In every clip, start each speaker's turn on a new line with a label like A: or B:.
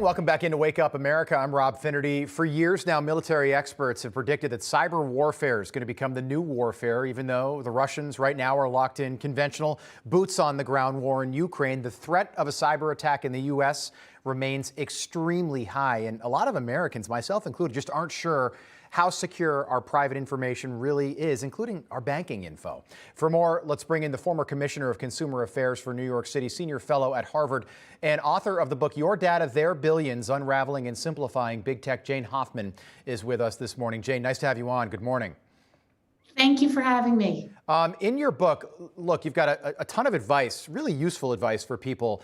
A: Welcome back into Wake Up America. I'm Rob Finnerty. For years now, military experts have predicted that cyber warfare is going to become the new warfare, even though the Russians right now are locked in conventional boots on the ground war in Ukraine. The threat of a cyber attack in the U.S. remains extremely high, and a lot of Americans, myself included, just aren't sure how secure our private information really is, including our banking info. For more, let's bring in the former Commissioner of Consumer Affairs for New York City, Senior Fellow at Harvard, and author of the book, Your Data, Their Billions, Unraveling and Simplifying Big Tech. Jane Hoffman is with us this morning. Jane, nice to have you on. Good morning.
B: Thank you for having me.
A: In your book, look, you've got a ton of advice, really useful advice for people,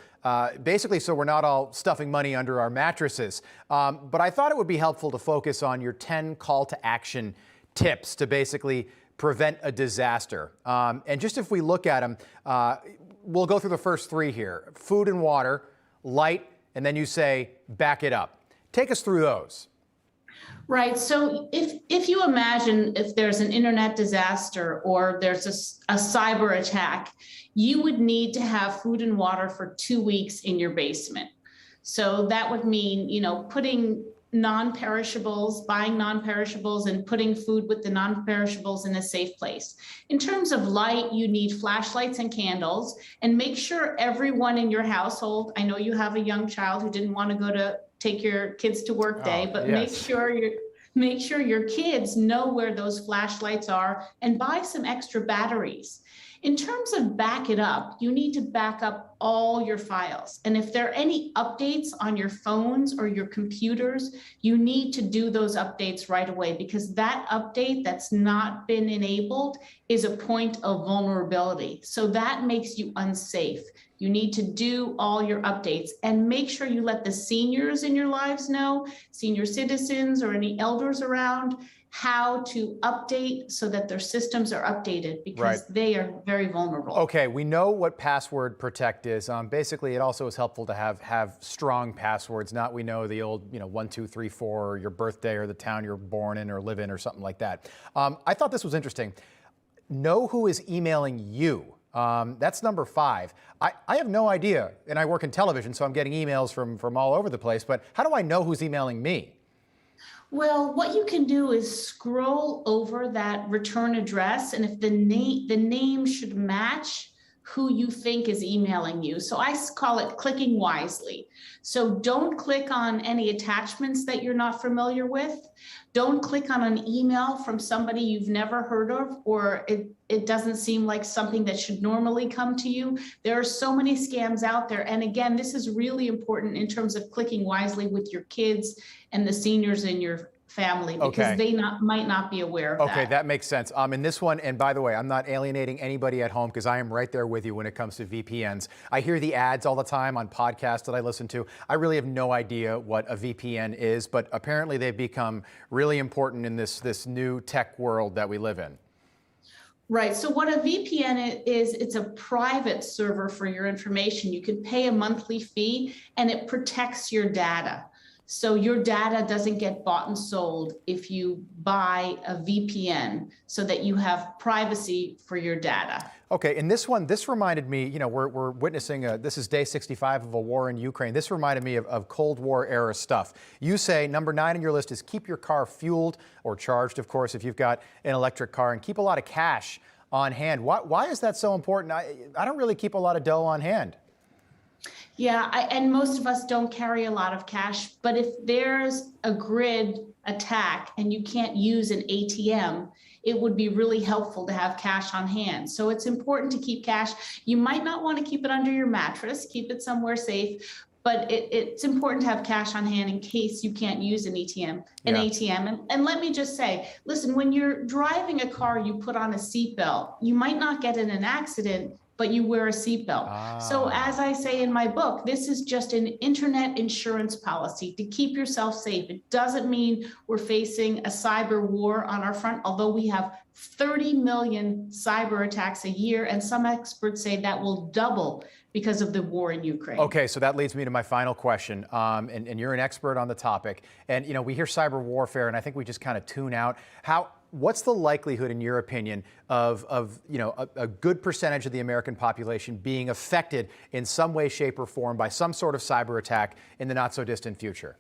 A: basically so we're not all stuffing money under our mattresses. But I thought it would be helpful to focus on your 10 call to action tips to basically prevent a disaster. And just if we look at them, we'll go through the first three here. Food and water, light, and then you say back it up. Take us through those.
B: Right. So if you imagine if there's an internet disaster or there's a cyber attack, you would need to have food and water for 2 weeks in your basement. So that would mean, putting non-perishables, buying non-perishables and putting food with the non-perishables in a safe place. In terms of light, you need flashlights and candles, and make sure everyone in your household, I know you have a young child who didn't want to go to take your kids to work day, but
A: yes.
B: make sure your kids know where those flashlights are and buy some extra batteries. In terms of back it up, you need to back up all your files. And if there are any updates on your phones or your computers, you need to do those updates right away, because that update that's not been enabled is a point of vulnerability. So that makes you unsafe. You need to do all your updates and make sure you let the seniors in your lives know, senior citizens or any elders around, how to update so that their systems are updated, because they are very vulnerable.
A: Okay, we know what password protect is. Basically, it also is helpful to have strong passwords, not we know the old 1, 2, 3, 4, or your birthday or the town you're born in or live in or something like that. I thought this was interesting. Know who is emailing you. That's number 5. I have no idea, and I work in television, so I'm getting emails from all over the place, but how do I know who's emailing me?
B: Well, what you can do is scroll over that return address, and if the name should match who you think is emailing you. So I call it clicking wisely. So don't click on any attachments that you're not familiar with. Don't click on an email from somebody you've never heard of, or it doesn't seem like something that should normally come to you. There are so many scams out there. And again, this is really important in terms of clicking wisely with your kids and the seniors in your family, because they might not be aware of that.
A: Okay, that makes sense. In this one, and by the way, I'm not alienating anybody at home because I am right there with you when it comes to VPNs. I hear the ads all the time on podcasts that I listen to. I really have no idea what a VPN is, but apparently they've become really important in this new tech world that we live in.
B: Right. So what a VPN is, it's a private server for your information. You can pay a monthly fee and it protects your data. So your data doesn't get bought and sold if you buy a VPN, so that you have privacy for your data.
A: Okay, and this reminded me, we're witnessing, this is day 65 of a war in Ukraine. This reminded me of Cold War era stuff. You say number 9 on your list is keep your car fueled or charged, of course, if you've got an electric car, and keep a lot of cash on hand. Why is that so important? I don't really keep a lot of dough on hand.
B: Yeah, and most of us don't carry a lot of cash, but if there's a grid attack and you can't use an ATM, it would be really helpful to have cash on hand. So it's important to keep cash. You might not want to keep it under your mattress, keep it somewhere safe, but it's important to have cash on hand in case you can't use an ATM. And let me just say, listen, when you're driving a car, you put on a seatbelt. You might not get in an accident, but you wear a seatbelt. So as I say in my book, this is just an internet insurance policy to keep yourself safe. It doesn't mean we're facing a cyber war on our front, although we have 30 million cyber attacks a year, and some experts say that will double because of the war in Ukraine.
A: Okay, so that leads me to my final question, and you're an expert on the topic. And we hear cyber warfare, and I think we just kind of tune out. what's the likelihood, in your opinion, of you know, a good percentage of the American population being affected in some way, shape, or form by some sort of cyber attack in the not so distant future?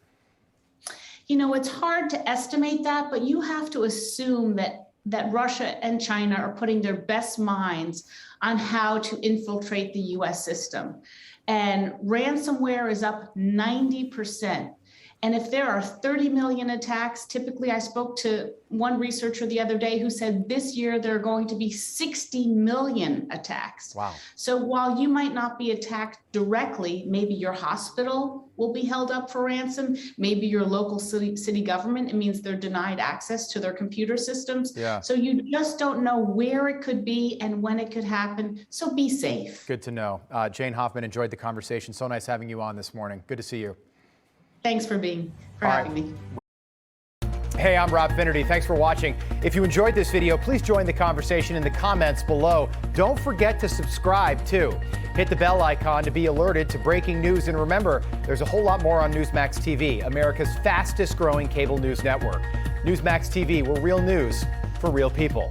B: You know, it's hard to estimate that, but you have to assume that Russia and China are putting their best minds on how to infiltrate the US system. And ransomware is up 90%. And if there are 30 million attacks, typically I spoke to one researcher the other day who said this year there are going to be 60 million attacks.
A: Wow.
B: So while you might not be attacked directly, maybe your hospital will be held up for ransom, maybe your local city government, it means they're denied access to their computer systems.
A: Yeah.
B: So you just don't know where it could be and when it could happen. So be safe.
A: Good to know. Jane Hoffman, enjoyed the conversation. So nice having you on this morning. Good to see you.
B: Thanks for having me.
A: Hey, I'm Rob Finnerty. Thanks for watching. If you enjoyed this video, please join the conversation in the comments below. Don't forget to subscribe, too. Hit the bell icon to be alerted to breaking news. And remember, there's a whole lot more on Newsmax TV, America's fastest growing cable news network. Newsmax TV, we're real news for real people.